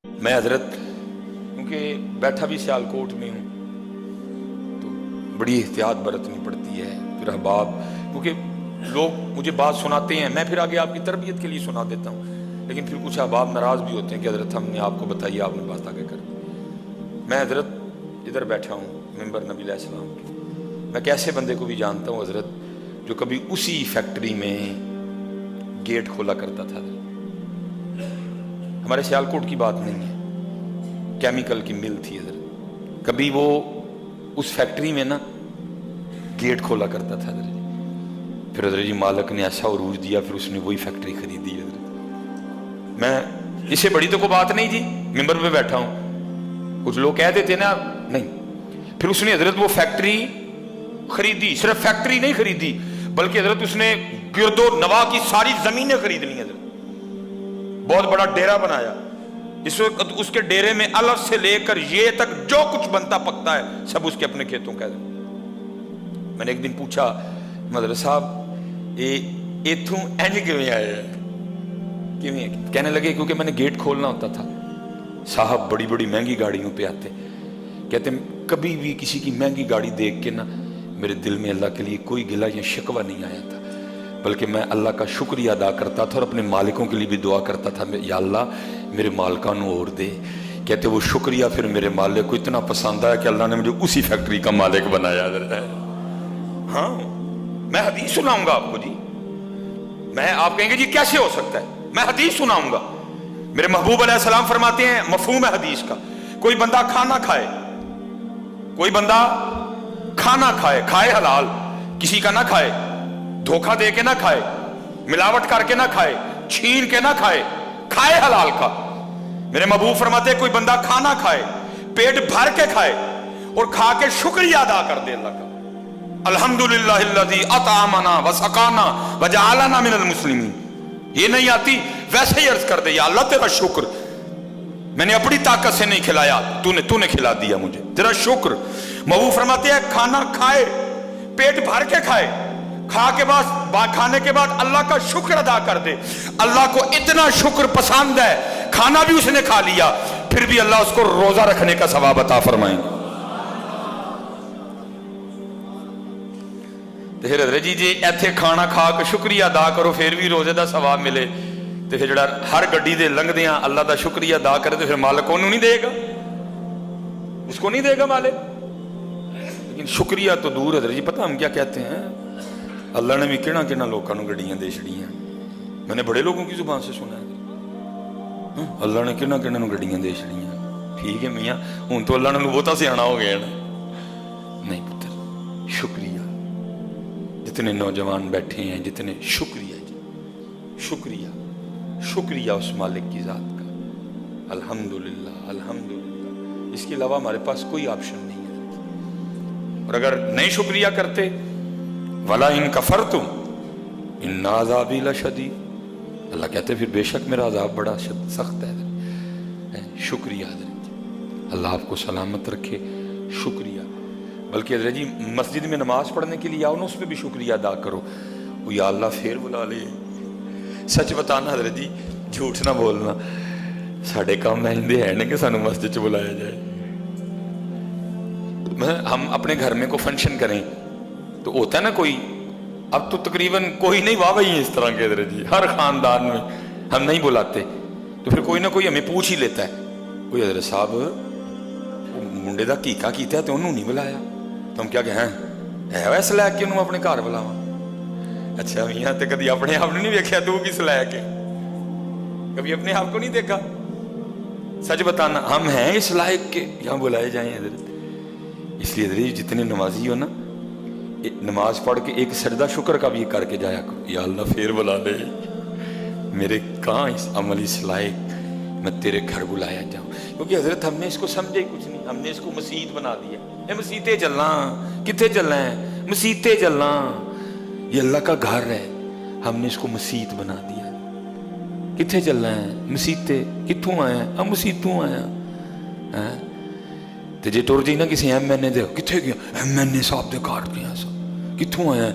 मैं हजरत क्योंकि बैठा भी सियालकोट में हूँ तो बड़ी एहतियात बरतनी पड़ती है। फिर अहबाब क्योंकि लोग मुझे बात सुनाते हैं, मैं फिर आगे आपकी तरबियत के लिए सुना देता हूँ, लेकिन फिर कुछ अहबाब नाराज़ भी होते हैं कि हजरत हमने आपको बताइए, आपने बात आगे कर दी। मैं हजरत इधर बैठा हूँ मिंबर नबी अलैहिस्सलाम के, मैं कैसे बंदे को भी जानता हूँ हजरत जो कभी उसी फैक्ट्री में गेट खोला करता था। हमारे सियालकोट की बात नहीं है, केमिकल की मिल थी हजरत, कभी वो उस फैक्ट्री में ना गेट खोला करता था हजरत। फिर हजरत जी मालिक ने ऐसा उरूज दिया, फिर उसने वही फैक्ट्री खरीदी हजरत। मैं इससे बड़ी तो कोई बात नहीं जी, मिंबर पे बैठा हूं, कुछ लोग कह देते ना नहीं। फिर उसने हजरत वो फैक्ट्री खरीदी, सिर्फ फैक्ट्री नहीं खरीदी बल्कि हजरत उसने गिरदो नवा की सारी जमीनें खरीद ली हजरत, बहुत बड़ा डेरा बनाया। इस वक्त उसके डेरे में अलग से लेकर ये तक जो कुछ बनता पकता है सब उसके अपने खेतों का। मैंने एक दिन पूछा मदर साहब इथों इंज किवें आए किवें? कहने लगे क्योंकि मैंने गेट खोलना होता था साहब, बड़ी बड़ी महंगी गाड़ियों पे आते, कहते कभी भी किसी की महंगी गाड़ी देख के ना मेरे दिल में अल्लाह के लिए कोई गिला या शिकवा नहीं आया था, बल्कि मैं अल्लाह का शुक्रिया अदा करता था और अपने मालिकों के लिए भी दुआ करता था, या अल्लाह मेरे मालिका नू और दे। कहते वो शुक्रिया फिर मेरे मालिक को इतना पसंद आया कि अल्लाह ने मुझे उसी फैक्ट्री का मालिक बनाया। हाँ, मैं हदीस सुनाऊंगा आपको जी, मैं आप कहेंगे जी कैसे हो सकता है, मैं हदीस सुनाऊंगा। मेरे महबूब अलैहिस्सलाम फरमाते हैं मफहूम है हदीस का, कोई बंदा खाना खाए, कोई बंदा खाना खाए, खाए हलाल, किसी का ना खाए, धोखा दे के ना खाए, मिलावट करके ना खाए, छीन के ना खाए, खाए हलाल का। मेरे महबूब फरमाते हैं कोई बंदा खाना खाए, पेट भर के खाए और खा के शुक्रिया अदा कर दे अल्लाह का, अल्हम्दुलिल्लाहिल्लज़ी अतअमना व सकाना व जअलना मिनल मुस्लिमीन। ये नहीं आती वैसे ही अर्ज कर दे या अल्लाह तेरा शुक्र, मैंने अपनी ताकत से नहीं खिलाया, तूने खिला दिया मुझे, तेरा शुक्र। महबूब फरमाते हैं खाना खाए, पेट भर के खाए, खाने के बाद अल्लाह का शुक्र अदा कर दे। अल्लाह को इतना शुक्र पसंद है, खाना भी उसने खा लिया, फिर भी अल्लाह उसको रोजा रखने का सवाब अता फरमाएंगे। जी जे इत्थे खाना खा के शुक्रिया अदा करो फिर भी रोजे का सवाब मिले, तो फिर जड़ा हर गड्डी दे लंघदियां अल्लाह का शुक्रिया अदा करे तो फिर मालिक ओनू नहीं देगा, उसको नहीं देगा मालिक। लेकिन शुक्रिया तो दूर है जी, पता हम क्या कहते हैं, अल्लाह ने भी किना किना लोगों को गड्डियां दे छड़ियां, मैंने बड़े लोगों की जुबान से सुना है, अल्लाह ने किना किना गड्डियां दे छड़ियां। ठीक है मियाँ, हूं तो अल्लाह ने बहुता सियाना हो गया ना। नहीं पुत्र, शुक्रिया। जितने नौजवान बैठे हैं, जितने शुक्रिया जी, शुक्रिया, शुक्रिया उस मालिक की जात का, अल्हम्दुलिल्लाह अल्हम्दुलिल्लाह, इसके अलावा हमारे पास कोई ऑप्शन नहीं है। और अगर नहीं शुक्रिया करते, वला इन कफरतुम इन्ना अज़ाबी लशदीद, अल्लाह कहते फिर बेशक मेरा अज़ाब बड़ा सख्त है। शुक्रिया अल्लाह आपको सलामत रखे, शुक्रिया। बल्कि हज़रत जी मस्जिद में नमाज पढ़ने के लिए आओ ना, उस पर भी शुक्रिया अदा करो, वो या अल्लाह फिर बुला ले। सच बताना हज़रत जी, झूठ ना बोलना, साढ़े काम ऐसे है ना कि सानू मस्जिद च बुलाया जाए। हम अपने घर में कोई फंक्शन करें तो होता है ना कोई, अब तो तकरीबन कोई नहीं, वाह भाई इस तरह के हज़रत जी हर खानदान में हम नहीं बुलाते, तो फिर कोई ना कोई हमें पूछ ही लेता है, कोई हज़रत साहब मुंडे का कीका किया तो उन्होंने नहीं बुलाया, तो हम क्या कहें है वैसे लैके उन्होंने अपने घर बुलावा। अच्छा मियाँ तो कभी अपने आप नहीं देखा, तू किस लैके, कभी अपने आप को नहीं देखा। सच बताना हम हैं इस लायक के यहाँ बुलाए जाए हज़रत। इसलिए हज़रत जितने नमाजी हो ना, नमाज पढ़ के एक सजदा शुक्र का भी करके जाया करो, या अल्लाह फिर बुला ले, मेरे कहाँ इस अमल इस लायक मैं तेरे घर बुलाया जाऊँ। क्योंकि हजरत हमने इसको समझे ही कुछ नहीं, हमने इसको मसीत बना दिया, मसीते चलना, कितने चलना है, मसीते चलना, ये अल्लाह का घर है, हमने इसको मसीत बना दिया। कितने चलना है, मसीते, कितों आया, हम मसीतों आया है। तो जे तुर जी ना किसी MNA दे, कितने गया, MNA साहब दे घर गया, कितों आया,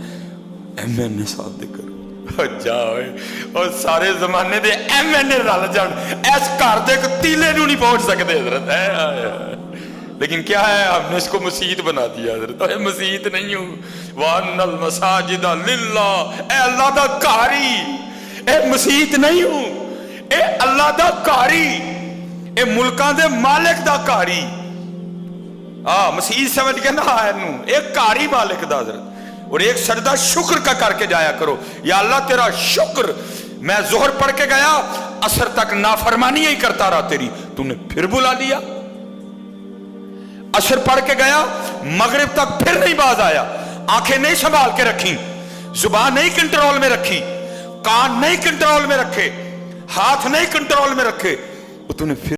MNA साहब दे घर, جاؤ اور سارے زمانے دے ایم این اے رل جان اس گھر دے تیلے نو نہیں پہنچ سکتے حضرت ہے، لیکن کیا ہے ہم نے اس کو مسجد بنا دیا حضرت. اے مسجد نہیں ہوں، وَأَنَّ الْمَسَاجِدَ لِلَّهِ، اے اللہ دا کاری، اے مسجد نہیں ہوں، اے اللہ دا کاری، اے ملکاں دے مالک دا کاری. مسیح سمجھ کے نہ آئے نو ایک کاری مالک دا حضرت. اور ایک سجدہ شکر کا کر کے جایا کرو، یا اللہ تیرا شکر، میں ظہر پڑھ کے گیا عصر تک نافرمانی ہی کرتا رہا تیری، تو نے پھر بلا لیا. عصر پڑھ کے گیا مغرب تک پھر نہیں باز آیا، آنکھیں نہیں سنبھال کے رکھی، زبان نہیں کنٹرول میں رکھی، کان نہیں کنٹرول میں رکھے، ہاتھ نہیں کنٹرول میں رکھے، تو نے پھر